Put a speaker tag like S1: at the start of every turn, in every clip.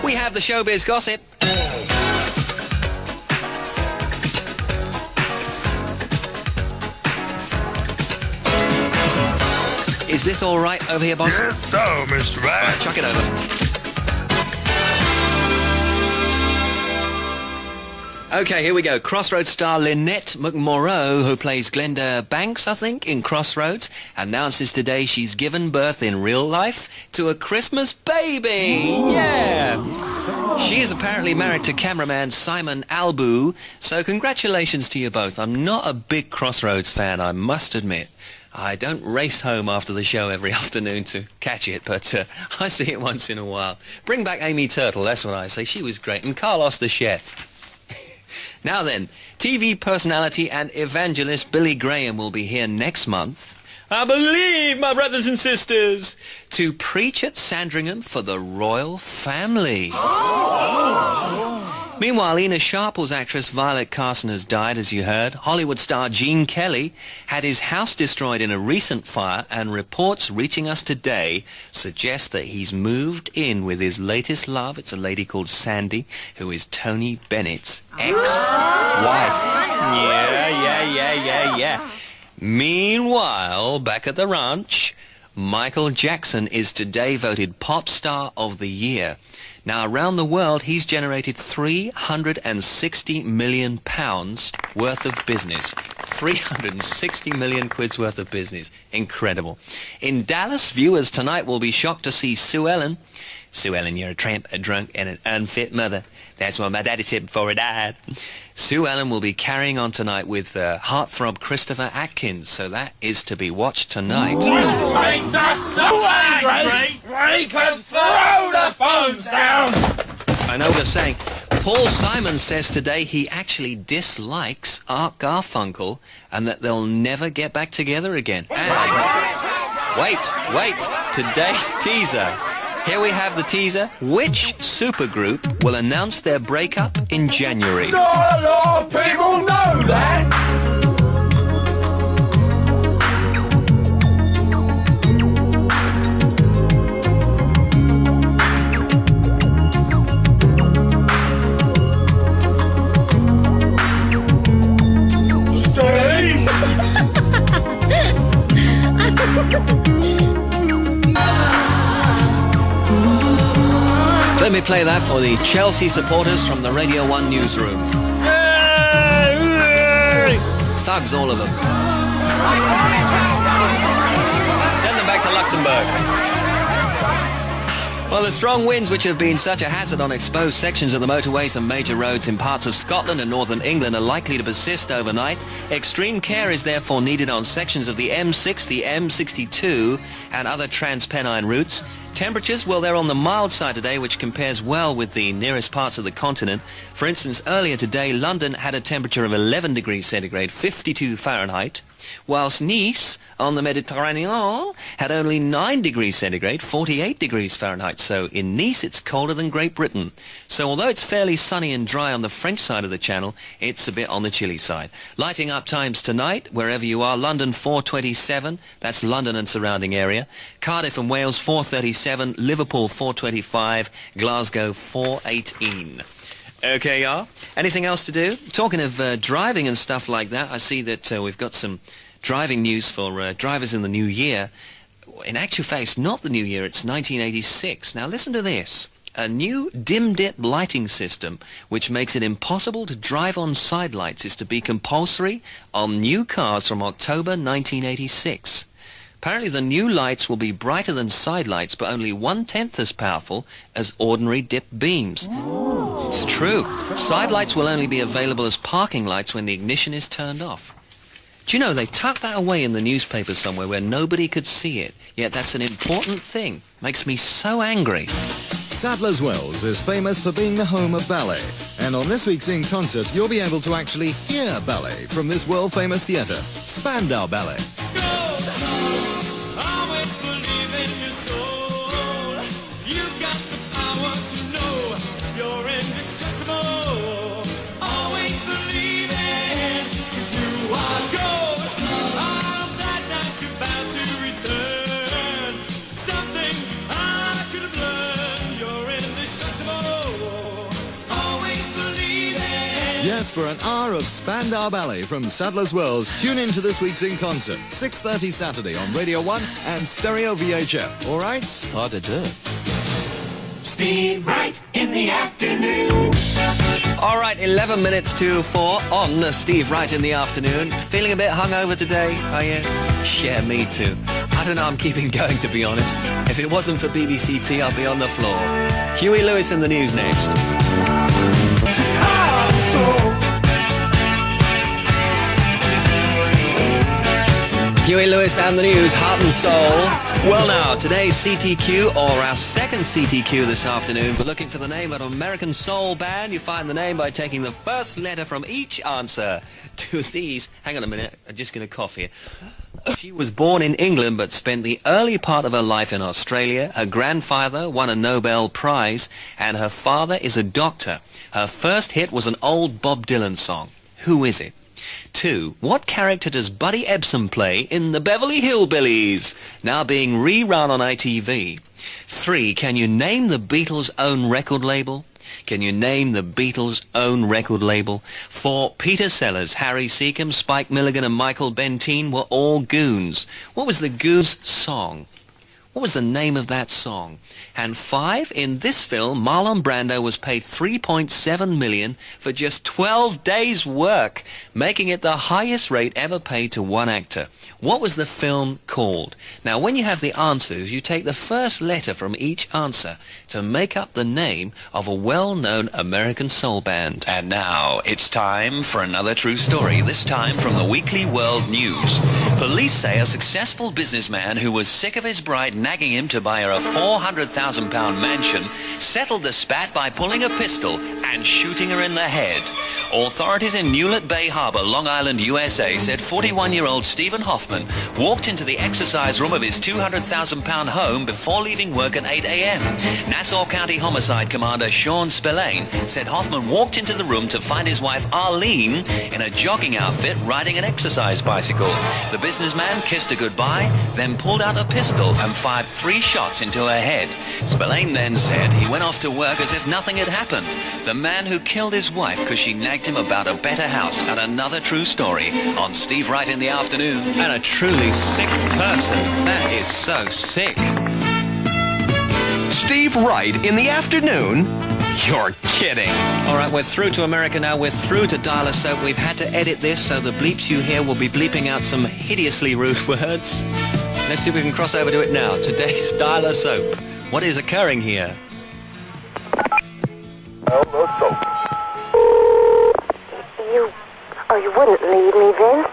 S1: We have the showbiz gossip. Is this all right over here, boss?
S2: Yes, so, Mr. Wright.
S1: All right, chuck it over. Okay, here we go. Crossroads star Lynette McMorrow, who plays Glenda Banks, I think, in Crossroads, announces today she's given birth in real life to a Christmas baby. Yeah! She is apparently married to cameraman Simon Albu, so congratulations to you both. I'm not a big Crossroads fan, I must admit. I don't race home after the show every afternoon to catch it, but I see it once in a while. Bring back Amy Turtle, that's what I say. She was great. And Carlos the chef. Now then, TV personality and evangelist Billy Graham will be here next month. I believe, my brothers and sisters, to preach at Sandringham for the royal family. Meanwhile, Ina Sharple's actress Violet Carson has died, as you heard. Hollywood star Gene Kelly had his house destroyed in a recent fire, and reports reaching us today suggest that he's moved in with his latest love. It's a lady called Sandy, who is Tony Bennett's ex-wife. Yeah. Meanwhile, back at the ranch, Michael Jackson is today voted Pop Star of the Year. Now, around the world, he's generated £360 million worth of business. 360 million quid's worth of business. Incredible. In Dallas, viewers tonight will be shocked to see Sue Ellen. Sue Ellen, you're a tramp, a drunk, and an unfit mother. That's what my daddy said before he died. Sue Ellen will be carrying on tonight with heartthrob Christopher Atkins, so that is to be watched tonight.
S3: Makes us so angry! We can throw the phones down!
S1: I know what you're saying. Paul Simon says today he actually dislikes Art Garfunkel and that they'll never get back together again. And wait, today's teaser. Here we have the teaser. Which supergroup will announce their breakup in January?
S3: Not a lot of people know that!
S1: Let me play that for the Chelsea supporters from the Radio 1 newsroom. Thugs, all of them. Send them back to Luxembourg. Well, the strong winds which have been such a hazard on exposed sections of the motorways and major roads in parts of Scotland and northern England are likely to persist overnight. Extreme care is therefore needed on sections of the M6, the M62 and other Transpennine routes. Temperatures, well, they're on the mild side today, which compares well with the nearest parts of the continent. For instance, earlier today, London had a temperature of 11 degrees centigrade, 52 Fahrenheit, whilst Nice, on the Mediterranean, had only 9 degrees centigrade, 48 degrees Fahrenheit. So in Nice, it's colder than Great Britain. So although it's fairly sunny and dry on the French side of the channel, it's a bit on the chilly side. Lighting up times tonight, wherever you are, London 4:27, that's London and surrounding area. Cardiff and Wales 4:37, Liverpool 4:25, Glasgow 4:18. Okay, y'all. Anything else to do? Talking of driving and stuff like that, I see that we've got some driving news for drivers in the new year. In actual fact, it's not the new year, it's 1986. Now listen to this. A new dim-dip lighting system which makes it impossible to drive on side lights is to be compulsory on new cars from October 1986. Apparently the new lights will be brighter than side lights, but only 1/10 as powerful as ordinary dip beams. It's true. Side lights will only be available as parking lights when the ignition is turned off. Do you know, they tucked that away in the newspaper somewhere where nobody could see it. Yet that's an important thing. Makes me so angry.
S4: Sadler's Wells is famous for being the home of ballet. And on this week's In Concert, you'll be able to actually hear ballet from this world-famous theatre, Spandau Ballet. for an hour of Spandau Ballet from Sadler's Wells. Tune in to this week's In Concert, 6:30 Saturday on Radio 1 and Stereo VHF. All right?
S1: Pas de deux.
S3: Steve Wright in the afternoon.
S1: All right, 11 minutes to 4 on the Steve Wright in the afternoon. Feeling a bit hungover today, are you? Yeah, me too. I don't know, I'm keeping going, to be honest. If it wasn't for BBC Tea, I'd be on the floor. Huey Lewis in the news next. Huey Lewis and the news, Heart and Soul. Well now, today's CTQ, or our second CTQ this afternoon, we're looking for the name of an American soul band. You find the name by taking the first letter from each answer to these. Hang on a minute, I'm just going to cough here. She was born in England but spent the early part of her life in Australia. Her grandfather won a Nobel Prize and her father is a doctor. Her first hit was an old Bob Dylan song. Who is it? 2. What character does Buddy Ebsen play in the Beverly Hillbillies, now being rerun on ITV? 3. Can you name the Beatles' own record label? Can you name the Beatles' own record label? 4. Peter Sellers, Harry Seacombe, Spike Milligan and Michael Bentine were all goons. What was the Goons song? What was the name of that song? And 5, in this film, Marlon Brando was paid $3.7 million for just 12 days' work, making it the highest rate ever paid to one actor. What was the film called? Now, when you have the answers, you take the first letter from each answer to make up the name of a well-known American soul band. And now, it's time for another true story, this time from the Weekly World News. Police say a successful businessman who was sick of his bride nagging him to buy her a £400,000 mansion settled the spat by pulling a pistol and shooting her in the head. Authorities in Newlet Bay Harbor, Long Island, USA said 41-year-old Stephen Hoffman walked into the exercise room of his £200,000 home before leaving work at 8 a.m. Nassau County Homicide Commander Sean Spillane said Hoffman walked into the room to find his wife Arlene in a jogging outfit riding an exercise bicycle. The businessman kissed her goodbye, then pulled out a pistol and fired 3 shots into her head. Spillane then said he went off to work as if nothing had happened. The man who killed his wife because she nagged him about a better house. And another true story on Steve Wright in the afternoon. And a truly sick person. That is so sick.
S2: Steve Wright in the afternoon? You're kidding.
S1: All right, we're through to America now. We're through to Dial a Soap. We've had to edit this, so the bleeps you hear will be bleeping out some hideously rude words. Let's see if we can cross over to it now. Today's Dial a Soap. What is occurring here?
S5: You wouldn't leave me, Vince,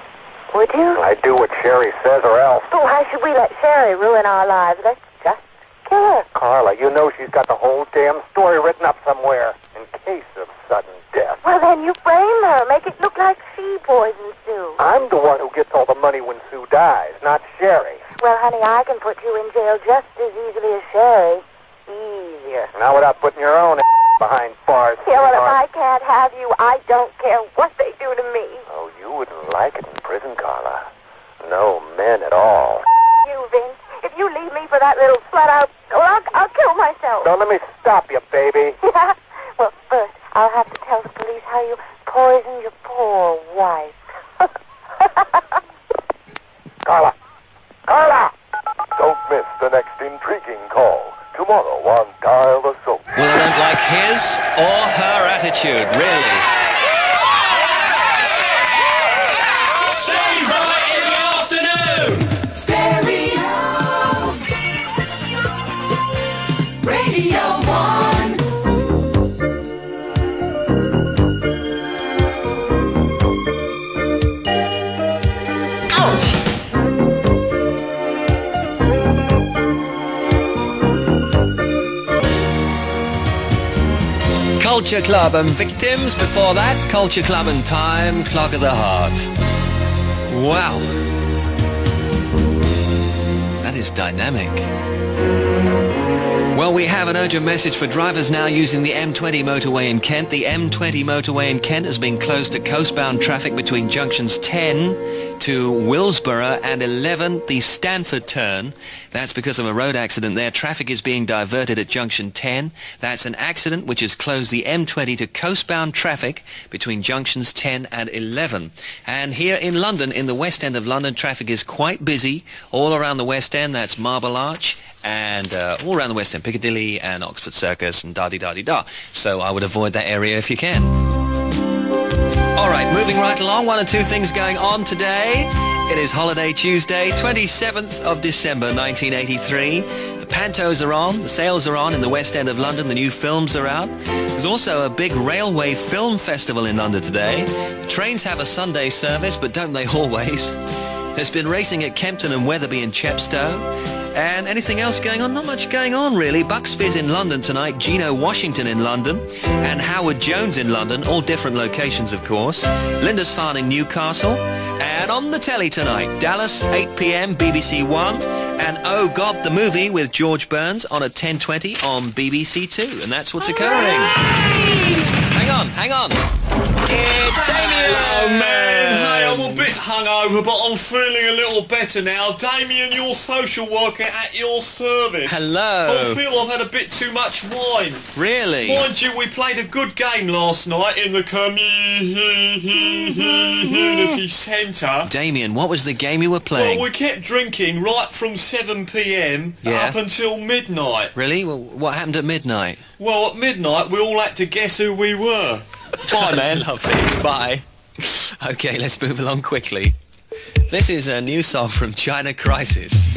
S5: would you?
S6: I do what Sherry says or else.
S5: Oh, why should we let Sherry ruin our lives? Let's just kill her.
S6: Carla, you know she's got the whole damn story written up somewhere in case of sudden death.
S5: Well, then you frame her. Make it look like she poisoned Sue.
S6: I'm the one who gets all the money when Sue dies, not Sherry.
S5: Well, honey, I can put you in jail just as easily as Sherry. Easier.
S6: Now without putting your own behind bars.
S5: Yeah, well, if I can't have you, I don't care what they do to me.
S6: Oh, you wouldn't like it in prison, Carla. No men at all.
S5: You, Vince. If you leave me for that little slut, I'll kill myself.
S6: Don't let me stop you, baby.
S5: Yeah? Well, first, I'll have to tell the police how you poisoned your poor wife.
S6: Carla! Carla! Don't miss the next intriguing call. Tomorrow on Dial the Soap.
S1: Well, I don't like his or her attitude, really.
S3: Steve Wright in the afternoon. Stereo. Radio 1.
S1: Ouch! Culture Club and Victims. Before that, Culture Club and Time, Clog of the Heart. Wow. That is dynamic. Well, we have an urgent message for drivers now using the M20 motorway in Kent. The M20 motorway in Kent has been closed to coastbound traffic between junctions 10 to Willsborough and 11, the Stanford turn. That's because of a road accident there. Traffic is being diverted at junction 10. That's an accident which has closed the M20 to coastbound traffic between junctions 10 and 11. And here in London, in the West End of London, traffic is quite busy all around the West End. That's Marble Arch and all around the West End, Piccadilly and Oxford Circus and da-di-da-di-da. So I would avoid that area if you can. All right, moving right along, one or two things going on today. It is Holiday Tuesday, 27th of December, 1983. The pantos are on, the sales are on in the West End of London, the new films are out. There's also a big railway film festival in London today. The trains have a Sunday service, but don't they always? There's been racing at Kempton and Wetherby and Chepstow. And anything else going on? Not much going on, really. Bucks Fizz in London tonight, Gino Washington in London, and Howard Jones in London, all different locations, of course. Lindisfarne in Newcastle. And on the telly tonight, Dallas, 8 p.m, BBC One, and Oh God, the movie with George Burns on at 10:20 on BBC Two. And that's what's occurring. Hang on. It's Damien!
S3: Hello, man. Hey, I'm a bit hungover, but I'm feeling a little better now. Damien, your social worker at your service.
S1: Hello.
S3: I feel I've had a bit too much wine.
S1: Really?
S3: Mind you, we played a good game last night in the community centre.
S1: Damien, what was the game you were playing?
S3: Well, we kept drinking right from 7 p.m.
S1: Yeah.
S3: up until midnight.
S1: Really? Well, what happened at midnight?
S3: Well, at midnight, we all had to guess who we were. Bye, man.
S1: Lovely. Bye. Okay, let's move along quickly. This is a new song from China Crisis.